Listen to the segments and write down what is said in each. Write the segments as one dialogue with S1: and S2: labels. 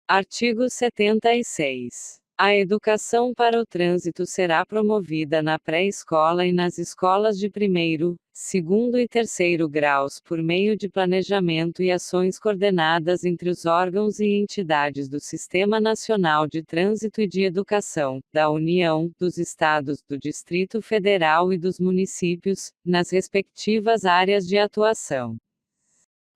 S1: Artigo 76. A educação para o trânsito será promovida na pré-escola e nas escolas de primeiro, segundo e terceiro graus por meio de planejamento e ações coordenadas entre os órgãos e entidades do Sistema Nacional de Trânsito e de Educação, da União, dos Estados, do Distrito Federal e dos municípios, nas respectivas áreas de atuação.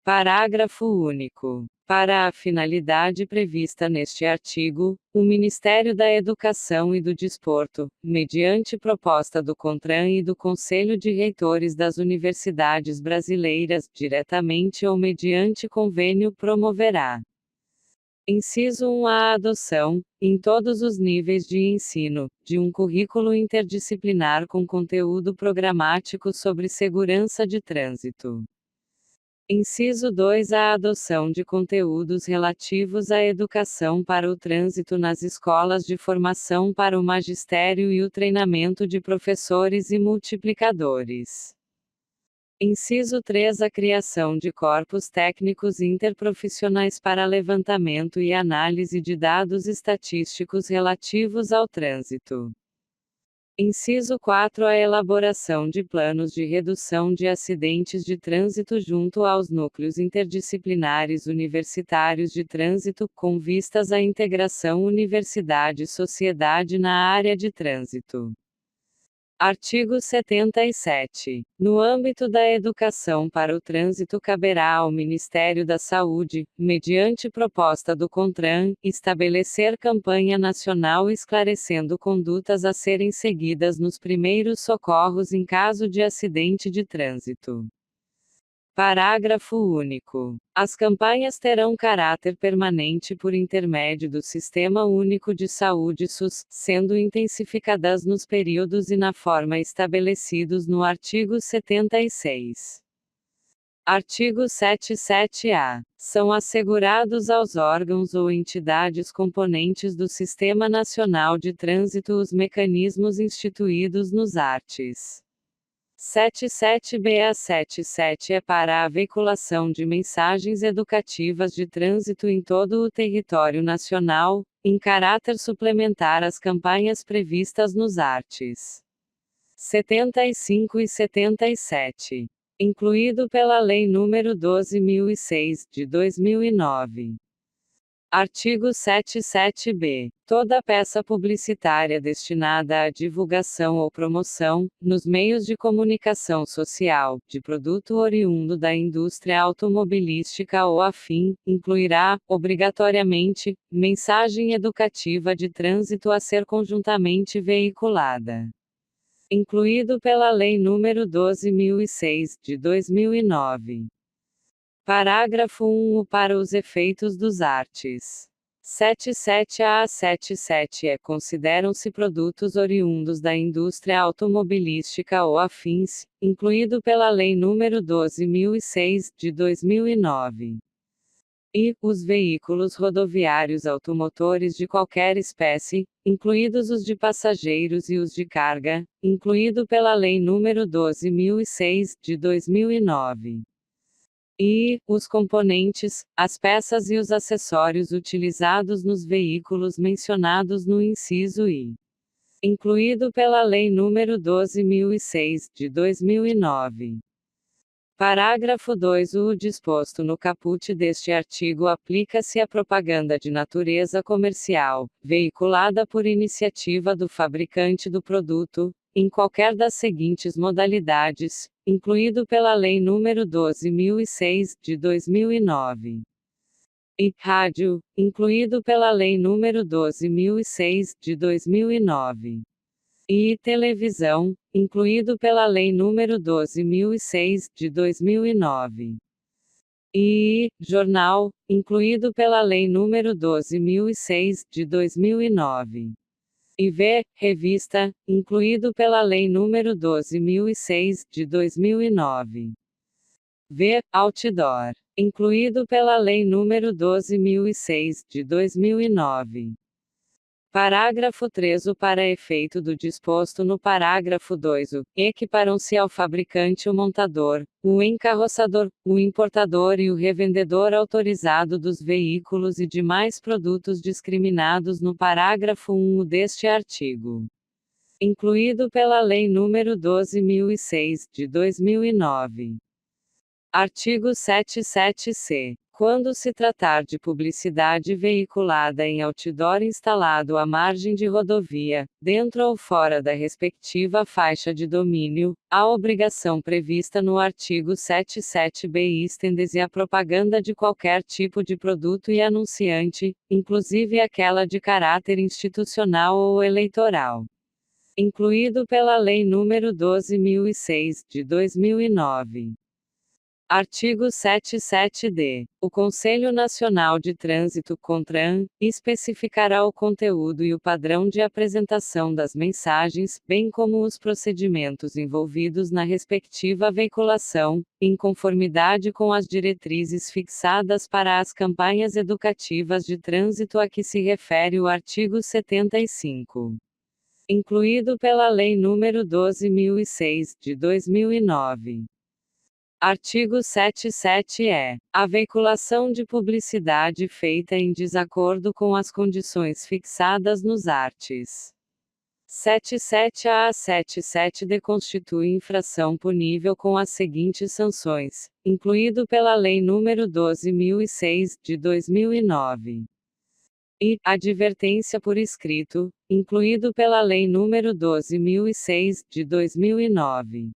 S1: Parágrafo único. Para a finalidade prevista neste artigo, o Ministério da Educação e do Desporto, mediante proposta do CONTRAN e do Conselho de Reitores das Universidades Brasileiras, diretamente ou mediante convênio, promoverá: Inciso 1. A adoção, em todos os níveis de ensino, de um currículo interdisciplinar com conteúdo programático sobre segurança de trânsito. Inciso 2. A adoção de conteúdos relativos à educação para o trânsito nas escolas de formação para o magistério e o treinamento de professores e multiplicadores. Inciso 3. A criação de corpos técnicos interprofissionais para levantamento e análise de dados estatísticos relativos ao trânsito. Inciso 4. A elaboração de planos de redução de acidentes de trânsito junto aos núcleos interdisciplinares universitários de trânsito, com vistas à integração universidade-sociedade na área de trânsito. Artigo 77. No âmbito da educação para o trânsito, caberá ao Ministério da Saúde, mediante proposta do CONTRAN, estabelecer campanha nacional esclarecendo condutas a serem seguidas nos primeiros socorros em caso de acidente de trânsito. Parágrafo único. As campanhas terão caráter permanente por intermédio do Sistema Único de Saúde SUS, sendo intensificadas nos períodos e na forma estabelecidos no artigo 76. Artigo 77-A. São assegurados aos órgãos ou entidades componentes do Sistema Nacional de Trânsito os mecanismos instituídos nos arts. 77-B a 77 é para a veiculação de mensagens educativas de trânsito em todo o território nacional, em caráter suplementar às campanhas previstas nos arts. 75 e 77. Incluído pela Lei nº 12.006, de 2009. Artigo 77-B. Toda peça publicitária destinada à divulgação ou promoção, nos meios de comunicação social, de produto oriundo da indústria automobilística ou afim, incluirá, obrigatoriamente, mensagem educativa de trânsito a ser conjuntamente veiculada. Incluído pela Lei nº 12.006, de 2009. Parágrafo 1. Para os efeitos dos arts. 77-A a 77-E consideram-se produtos oriundos da indústria automobilística ou afins, incluído pela Lei nº 12.006, de 2009. E, os veículos rodoviários automotores de qualquer espécie, incluídos os de passageiros e os de carga, incluído pela Lei nº 12.006, de 2009. E, os componentes, as peças e os acessórios utilizados nos veículos mencionados no inciso I. Incluído pela Lei nº 12.006, de 2009. Parágrafo 2. O disposto no caput deste artigo aplica-se à propaganda de natureza comercial, veiculada por iniciativa do fabricante do produto, em qualquer das seguintes modalidades, incluído pela Lei nº 12.006, de 2009. E rádio, incluído pela Lei nº 12.006, de 2009. E televisão, incluído pela Lei nº 12.006, de 2009. E jornal, incluído pela Lei nº 12.006, de 2009. E revista, incluído pela Lei nº 12.006, de 2009. Outdoor, incluído pela Lei nº 12.006, de 2009. Parágrafo 3. Para efeito do disposto no parágrafo 2, equiparam-se ao fabricante o montador, o encarroçador, o importador e o revendedor autorizado dos veículos e demais produtos discriminados no parágrafo 1 deste artigo. Incluído pela Lei nº 12.006, de 2009. Artigo 77-C. Quando se tratar de publicidade veiculada em outdoor instalado à margem de rodovia, dentro ou fora da respectiva faixa de domínio, a obrigação prevista no artigo 77-B estende-se à propaganda de qualquer tipo de produto e anunciante, inclusive aquela de caráter institucional ou eleitoral. Incluído pela Lei nº 12.006, de 2009. Artigo 77-D. O Conselho Nacional de Trânsito (CONTRAN) especificará o conteúdo e o padrão de apresentação das mensagens, bem como os procedimentos envolvidos na respectiva veiculação, em conformidade com as diretrizes fixadas para as campanhas educativas de trânsito a que se refere o artigo 75. Incluído pela Lei nº 12.006, de 2009. Artigo 77-E. A veiculação de publicidade feita em desacordo com as condições fixadas nos arts. 77-A a 77-D constitui infração punível com as seguintes sanções, incluído pela Lei nº 12.006, de 2009. E advertência por escrito, incluído pela Lei nº 12.006, de 2009.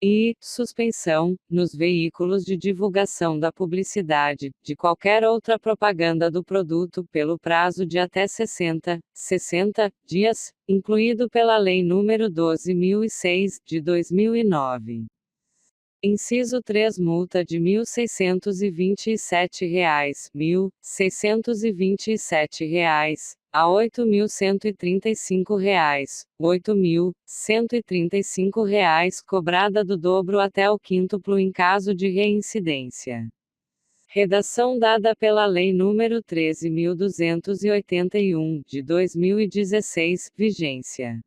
S1: E suspensão, nos veículos de divulgação da publicidade, de qualquer outra propaganda do produto pelo prazo de até 60 dias, incluído pela Lei nº 12.006, de 2009. Inciso 3. Multa de R$ 1.627, R$ 1.627, a R$ 8.135, R$ 8.135, cobrada do dobro até o quíntuplo em caso de reincidência. Redação dada pela Lei nº 13.281, de 2016, vigência.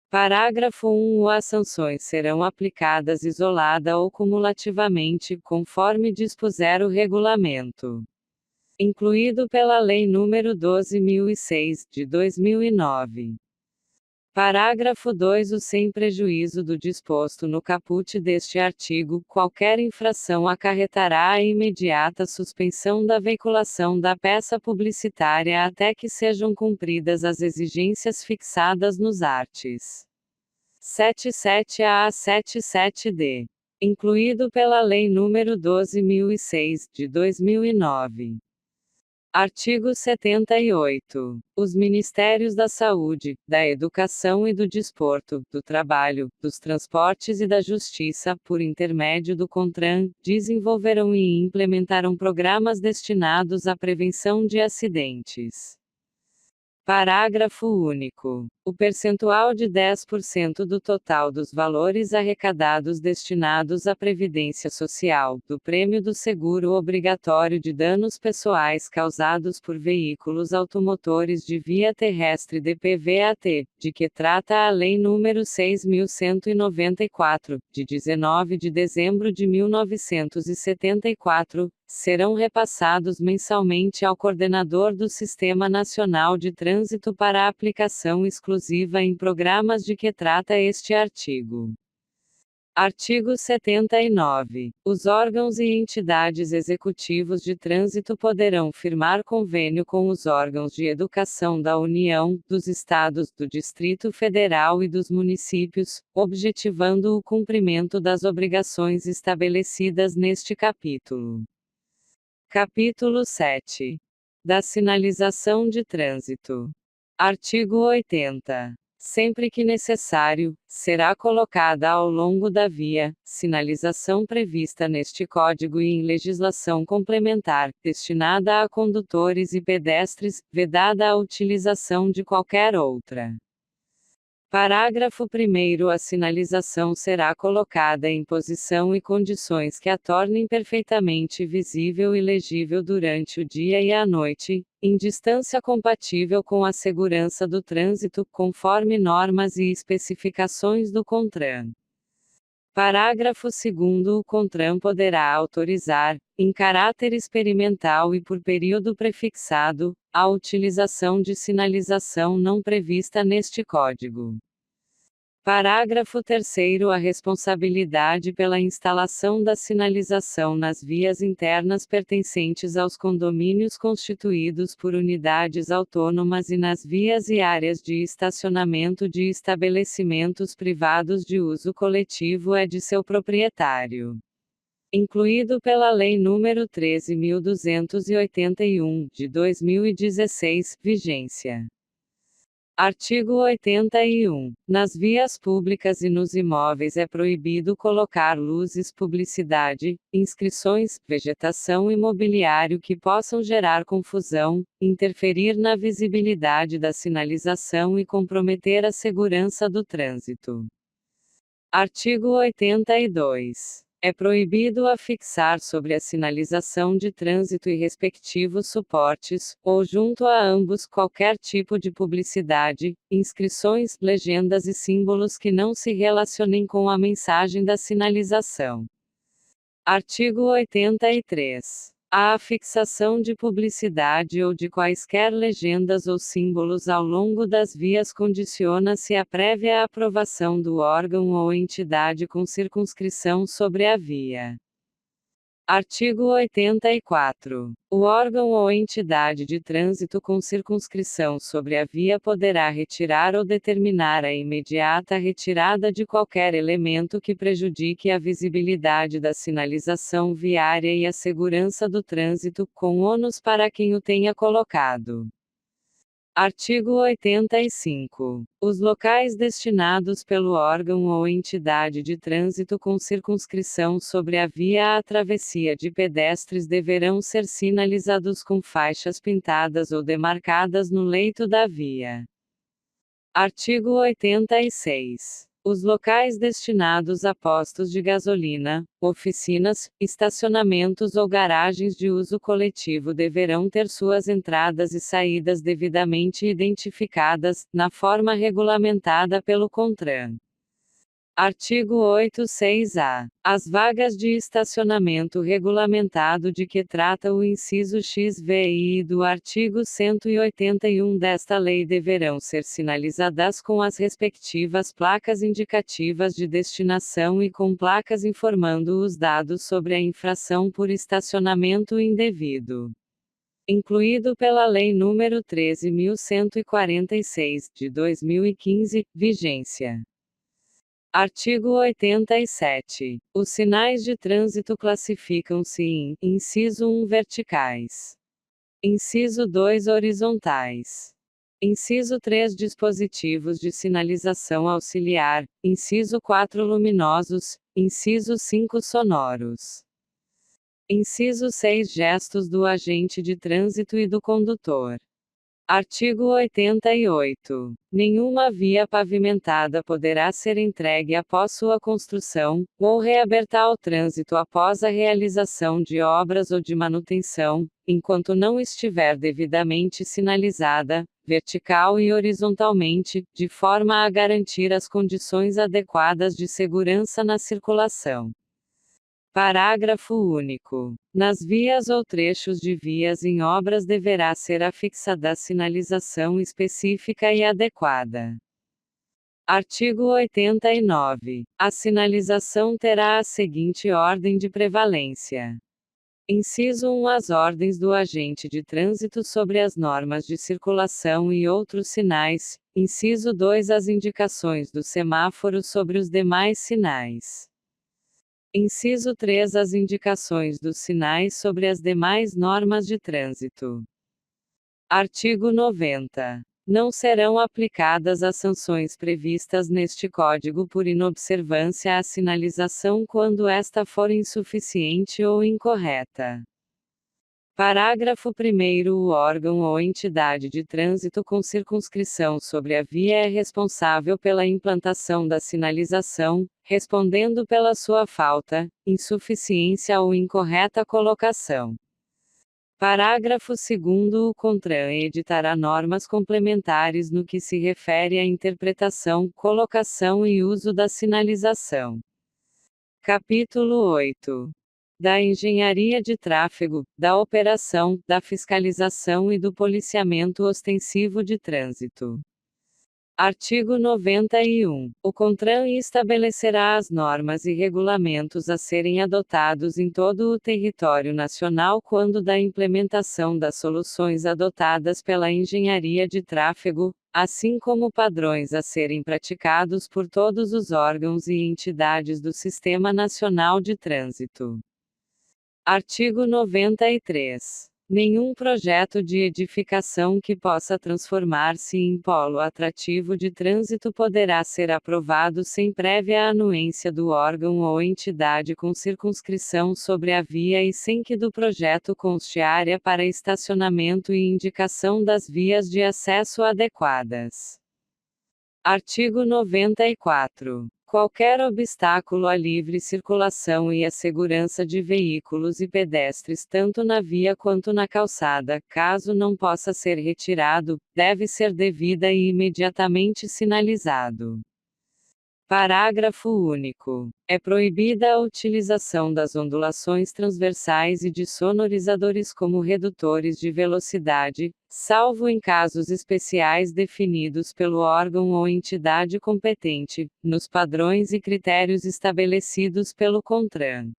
S1: Parágrafo 1. As sanções serão aplicadas isolada ou cumulativamente, conforme dispuser o regulamento. Incluído pela Lei nº 12.006, de 2009. Parágrafo 2. Sem prejuízo do disposto no caput deste artigo, qualquer infração acarretará a imediata suspensão da veiculação da peça publicitária até que sejam cumpridas as exigências fixadas nos arts. 77-A a 77-D. Incluído pela Lei nº 12.006, de 2009. Artigo 78. Os Ministérios da Saúde, da Educação e do Desporto, do Trabalho, dos Transportes e da Justiça, por intermédio do CONTRAN, desenvolverão e implementarão programas destinados à prevenção de acidentes. Parágrafo único. O percentual de 10% do total dos valores arrecadados destinados à Previdência Social, do prêmio do seguro obrigatório de danos pessoais causados por veículos automotores de via terrestre DPVAT, de que trata a Lei nº 6.194, de 19 de dezembro de 1974, serão repassados mensalmente ao coordenador do Sistema Nacional de Trânsito para aplicação exclusiva em programas de que trata este artigo. Artigo 79. Os órgãos e entidades executivos de trânsito poderão firmar convênio com os órgãos de educação da União, dos Estados, do Distrito Federal e dos municípios, objetivando o cumprimento das obrigações estabelecidas neste capítulo. Capítulo 7. Da sinalização de trânsito. Artigo 80. Sempre que necessário, será colocada ao longo da via, sinalização prevista neste Código e em legislação complementar, destinada a condutores e pedestres, vedada a utilização de qualquer outra. Parágrafo 1º. A sinalização será colocada em posição e condições que a tornem perfeitamente visível e legível durante o dia e a noite, em distância compatível com a segurança do trânsito, conforme normas e especificações do CONTRAN. Parágrafo 2º. O CONTRAN poderá autorizar, em caráter experimental e por período prefixado, a utilização de sinalização não prevista neste Código. Parágrafo 3º. A responsabilidade pela instalação da sinalização nas vias internas pertencentes aos condomínios constituídos por unidades autônomas e nas vias e áreas de estacionamento de estabelecimentos privados de uso coletivo é de seu proprietário. Incluído pela Lei nº 13.281, de 2016, vigência. Artigo 81. Nas vias públicas e nos imóveis é proibido colocar luzes, publicidade, inscrições, vegetação e mobiliário que possam gerar confusão, interferir na visibilidade da sinalização e comprometer a segurança do trânsito. Artigo 82. É proibido afixar sobre a sinalização de trânsito e respectivos suportes, ou junto a ambos, qualquer tipo de publicidade, inscrições, legendas e símbolos que não se relacionem com a mensagem da sinalização. Artigo 83. A afixação de publicidade ou de quaisquer legendas ou símbolos ao longo das vias condiciona-se à prévia aprovação do órgão ou entidade com circunscrição sobre a via. Artigo 84. O órgão ou entidade de trânsito com circunscrição sobre a via poderá retirar ou determinar a imediata retirada de qualquer elemento que prejudique a visibilidade da sinalização viária e a segurança do trânsito, com ônus para quem o tenha colocado. Artigo 85. Os locais destinados pelo órgão ou entidade de trânsito com circunscrição sobre a via à travessia de pedestres deverão ser sinalizados com faixas pintadas ou demarcadas no leito da via. Artigo 86. Os locais destinados a postos de gasolina, oficinas, estacionamentos ou garagens de uso coletivo deverão ter suas entradas e saídas devidamente identificadas, na forma regulamentada pelo CONTRAN. Artigo 86-A. As vagas de estacionamento regulamentado de que trata o inciso XVI do artigo 181 desta lei deverão ser sinalizadas com as respectivas placas indicativas de destinação e com placas informando os dados sobre a infração por estacionamento indevido. Incluído pela Lei nº 13.146, de 2015, vigência. Artigo 87. Os sinais de trânsito classificam-se em: inciso 1 verticais, inciso 2 horizontais, inciso 3 dispositivos de sinalização auxiliar, inciso 4 luminosos, inciso 5 sonoros, inciso 6 gestos do agente de trânsito e do condutor. Artigo 88. Nenhuma via pavimentada poderá ser entregue após sua construção, ou reaberta ao trânsito após a realização de obras ou de manutenção, enquanto não estiver devidamente sinalizada, vertical e horizontalmente, de forma a garantir as condições adequadas de segurança na circulação. Parágrafo único. Nas vias ou trechos de vias em obras deverá ser afixada a sinalização específica e adequada. Artigo 89. A sinalização terá a seguinte ordem de prevalência. Inciso 1. As ordens do agente de trânsito sobre as normas de circulação e outros sinais. Inciso 2. As indicações do semáforo sobre os demais sinais. Inciso 3. As indicações dos sinais sobre as demais normas de trânsito. Artigo 90. Não serão aplicadas as sanções previstas neste Código por inobservância à sinalização quando esta for insuficiente ou incorreta. Parágrafo 1º. O órgão ou entidade de trânsito com circunscrição sobre a via é responsável pela implantação da sinalização, respondendo pela sua falta, insuficiência ou incorreta colocação. Parágrafo 2º. O CONTRAN editará normas complementares no que se refere à interpretação, colocação e uso da sinalização. Capítulo 8. Da engenharia de tráfego, da operação, da fiscalização e do policiamento ostensivo de trânsito. Artigo 91. O CONTRAN estabelecerá as normas e regulamentos a serem adotados em todo o território nacional quando da implementação das soluções adotadas pela engenharia de tráfego, assim como padrões a serem praticados por todos os órgãos e entidades do Sistema Nacional de Trânsito. Artigo 93. Nenhum projeto de edificação que possa transformar-se em polo atrativo de trânsito poderá ser aprovado sem prévia anuência do órgão ou entidade com circunscrição sobre a via e sem que do projeto conste área para estacionamento e indicação das vias de acesso adequadas. Artigo 94. Qualquer obstáculo à livre circulação e à segurança de veículos e pedestres tanto na via quanto na calçada, caso não possa ser retirado, deve ser devida e imediatamente sinalizado. Parágrafo único. É proibida a utilização das ondulações transversais e de sonorizadores como redutores de velocidade, salvo em casos especiais definidos pelo órgão ou entidade competente, nos padrões e critérios estabelecidos pelo CONTRAN.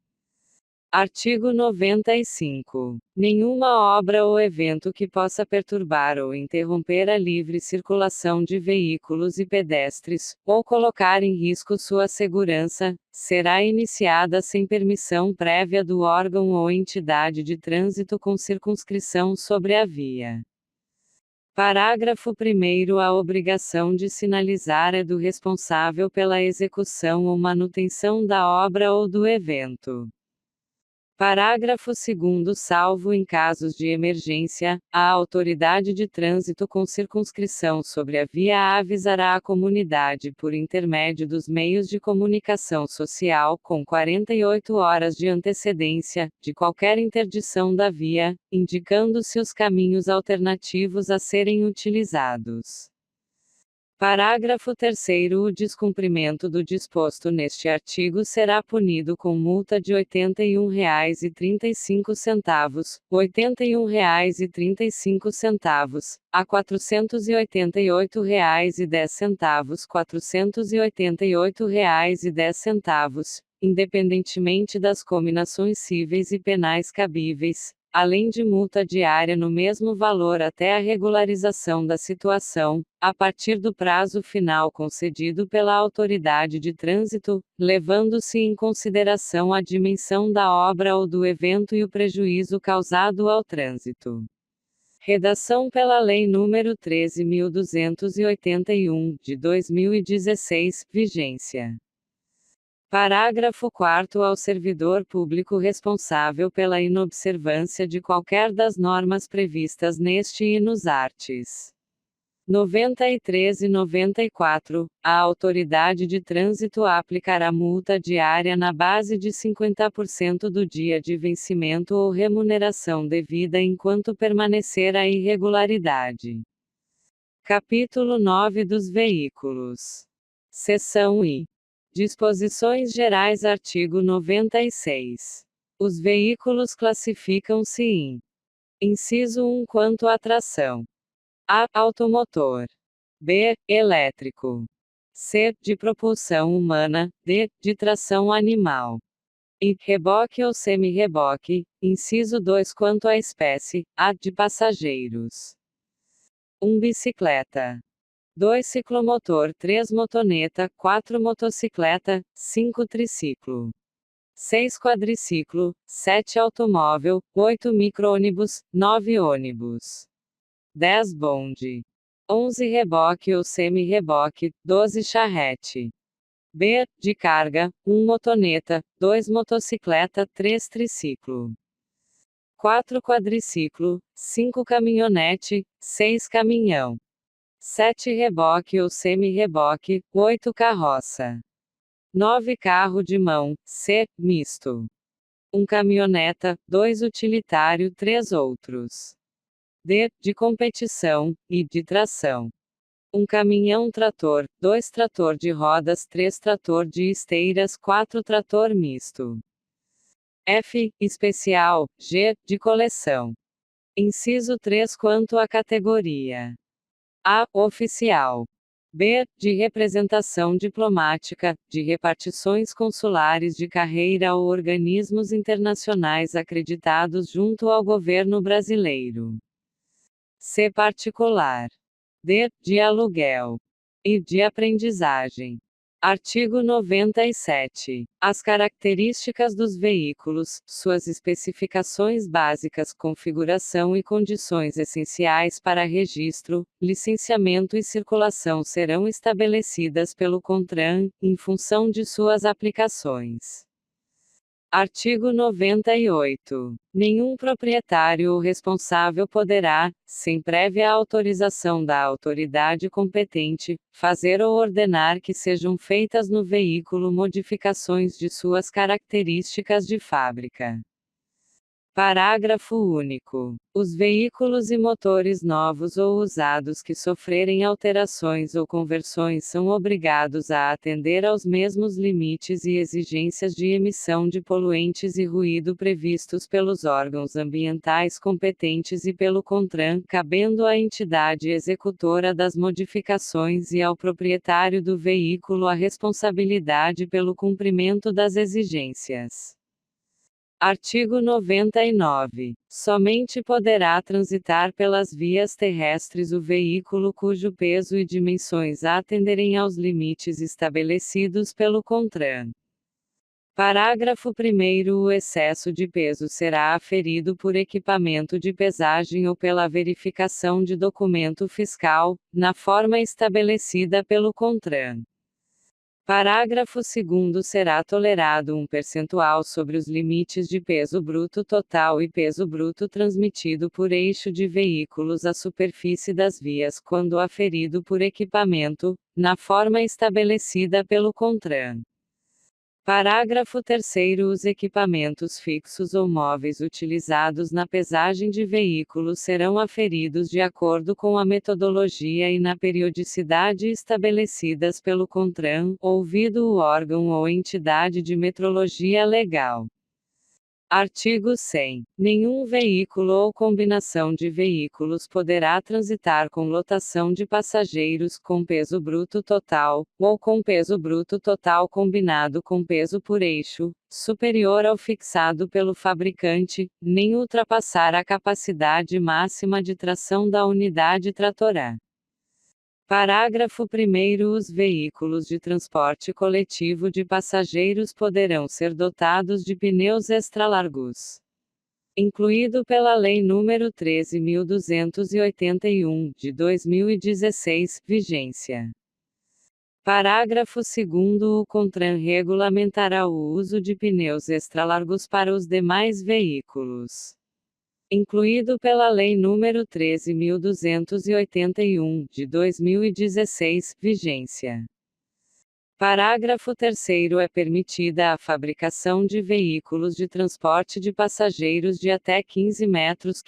S1: Artigo 95. Nenhuma obra ou evento que possa perturbar ou interromper a livre circulação de veículos e pedestres, ou colocar em risco sua segurança, será iniciada sem permissão prévia do órgão ou entidade de trânsito com circunscrição sobre a via. Parágrafo 1º. A obrigação de sinalizar é do responsável pela execução ou manutenção da obra ou do evento. Parágrafo 2º. Salvo em casos de emergência, a autoridade de trânsito com circunscrição sobre a via avisará a comunidade por intermédio dos meios de comunicação social com 48 horas de antecedência, de qualquer interdição da via, indicando-se os caminhos alternativos a serem utilizados. Parágrafo 3º. O descumprimento do disposto neste artigo será punido com multa de R$ 81,35, R$ 81,35, a R$ 488,10, R$ 488,10, independentemente das cominações cíveis e penais cabíveis, além de multa diária no mesmo valor até a regularização da situação, a partir do prazo final concedido pela autoridade de trânsito, levando-se em consideração a dimensão da obra ou do evento e o prejuízo causado ao trânsito. Redação pela Lei nº 13.281, de 2016, vigência. Parágrafo 4º. Ao servidor público responsável pela inobservância de qualquer das normas previstas neste e nos arts. 93 e 94, a autoridade de trânsito aplicará multa diária na base de 50% do dia de vencimento ou remuneração devida enquanto permanecer a irregularidade. Capítulo 9 dos veículos. Seção I. Disposições Gerais. Artigo 96. Os veículos classificam-se em: inciso 1 quanto à tração. A. Automotor. B. Elétrico. C. De propulsão humana. D. De tração animal. E. Reboque ou semi-reboque. Inciso 2 quanto à espécie. A. De passageiros. 1. Bicicleta. 2 ciclomotor, 3 motoneta, 4 motocicleta, 5 triciclo, 6 quadriciclo, 7 automóvel, 8 micro-ônibus, 9 ônibus, 10 bonde, 11 reboque ou semi-reboque, 12 charrete. B. De carga, 1 motoneta, 2 motocicleta, 3 triciclo, 4 quadriciclo, 5 caminhonete, 6 caminhão, 7 reboque ou semi-reboque, 8 carroça, 9 carro de mão, C, misto, 1 caminhoneta, 2 utilitário, 3 outros. D. De competição, e de tração. 1 caminhão-trator, 2 trator de rodas, 3 trator de esteiras, 4 trator misto. F. Especial. G. De coleção. Inciso 3 quanto à categoria. A. Oficial. B. De representação diplomática, de repartições consulares de carreira ou organismos internacionais acreditados junto ao governo brasileiro. C. Particular. D. De aluguel. E de aprendizagem. Artigo 97. As características dos veículos, suas especificações básicas, configuração e condições essenciais para registro, licenciamento e circulação serão estabelecidas pelo CONTRAN, em função de suas aplicações. Artigo 98. Nenhum proprietário ou responsável poderá, sem prévia autorização da autoridade competente, fazer ou ordenar que sejam feitas no veículo modificações de suas características de fábrica. Parágrafo único. Os veículos e motores novos ou usados que sofrerem alterações ou conversões são obrigados a atender aos mesmos limites e exigências de emissão de poluentes e ruído previstos pelos órgãos ambientais competentes e pelo CONTRAN, cabendo à entidade executora das modificações e ao proprietário do veículo a responsabilidade pelo cumprimento das exigências. Artigo 99. Somente poderá transitar pelas vias terrestres o veículo cujo peso e dimensões atenderem aos limites estabelecidos pelo CONTRAN. Parágrafo 1º. O excesso de peso será aferido por equipamento de pesagem ou pela verificação de documento fiscal, na forma estabelecida pelo CONTRAN. Parágrafo 2º. Será tolerado um percentual sobre os limites de peso bruto total e peso bruto transmitido por eixo de veículos à superfície das vias quando aferido por equipamento, na forma estabelecida pelo CONTRAN. Parágrafo 3º. Os equipamentos fixos ou móveis utilizados na pesagem de veículos serão aferidos de acordo com a metodologia e na periodicidade estabelecidas pelo CONTRAN, ouvido o órgão ou entidade de metrologia legal. Artigo 100. Nenhum veículo ou combinação de veículos poderá transitar com lotação de passageiros com peso bruto total, ou com peso bruto total combinado com peso por eixo, superior ao fixado pelo fabricante, nem ultrapassar a capacidade máxima de tração da unidade tratorá. Parágrafo 1º. Os veículos de transporte coletivo de passageiros poderão ser dotados de pneus extralargos. Incluído pela Lei nº 13.281, de 2016, vigência. Parágrafo 2º. O CONTRAN regulamentará o uso de pneus extralargos para os demais veículos. Incluído pela Lei nº 13.281, de 2016, vigência. Parágrafo 3º. É permitida a fabricação de veículos de transporte de passageiros de até 15 metros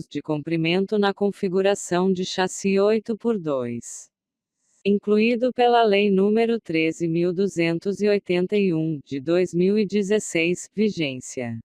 S1: de comprimento na configuração de chassi 8x2. Incluído pela Lei nº 13.281, de 2016, vigência.